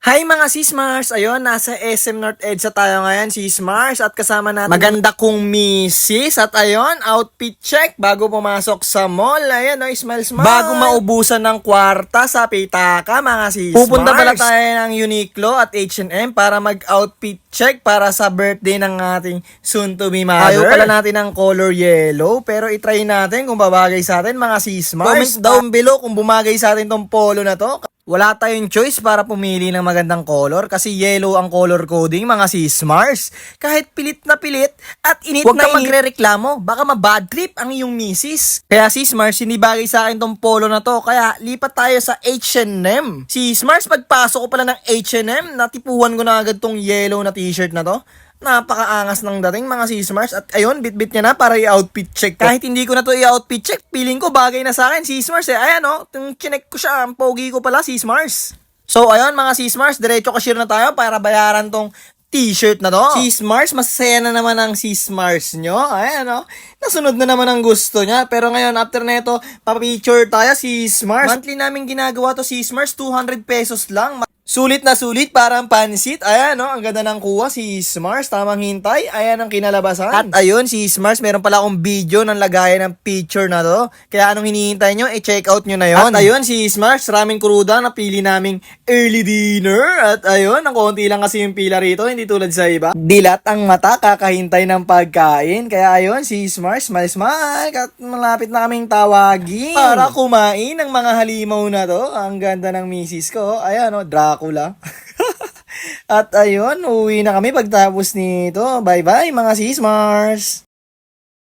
Hi mga Sismars! Ayun, nasa SM North EDSA tayo ngayon, Sismars, at kasama natin maganda kong misis. At ayun, outfit check bago pumasok sa mall. Ayun, no, smile. Bago maubusan ng kwarta sa pitaka, mga Sismars. Pupunta pala tayo ng Uniqlo at H&M para mag-outfit check para sa birthday ng ating soon-to-be mother. Ayaw pala natin ng color yellow, pero itry natin kung babagay sa atin, mga Sismars. Comment down below kung bumagay sa atin tong polo na to. Wala tayong choice para pumili ng magandang color kasi yellow ang color coding, mga Sismars. Kahit pilit na pilit at init huwag na magre-reklamo, baka ma-bad trip ang iyong misis. Kaya Sismars, hindi bagay sa akin tong polo na to, kaya lipat tayo sa H&M. Sismars, pagpasok ko pala ng H&M, natipuhan ko na agad tong yellow na t-shirt na to. Napakaangas ng dating, mga Sismars. At ayun, bit-bit niya na para i-outfit check ko. Kahit hindi ko na to i-outfit check, feeling ko bagay na sa akin, Sismars eh. Ayan o, chinek ko siya, ang pogi ko pala, Sismars. So ayun mga Sismars, diretso cashier na tayo para bayaran tong t-shirt na to. Sismars, masaya na naman ang Sismars nyo. Ayan o, nasunod na naman ang gusto niya. Pero ngayon, after neto, papicture tayo, Sismars. Monthly namin ginagawa to, Sismars, 200 pesos lang. Sulit na sulit, parang pansit. Ayan, no? Ang ganda ng kuha, si Smars. Tamang hintay. Ayan ang kinalabasan. At ayun, si Smars, meron pala akong video ng lagayan ng picture na to. Kaya anong hinihintay nyo, i-check out nyo na yon. At ayun, si Smars, raming kuruda. Napili naming early dinner. At ayun, ang konti lang kasi yung pila rito. Hindi tulad sa iba. Dilat ang mata, kakahintay ng pagkain. Kaya ayun, si Smars, smile. At malapit na kaming tawagin para kumain ng mga halimaw na to. Ang ganda ng misis ko. Ayan, no? Dracula. At ayun, uwi na kami pagtapos nito. Bye-bye mga Sismars!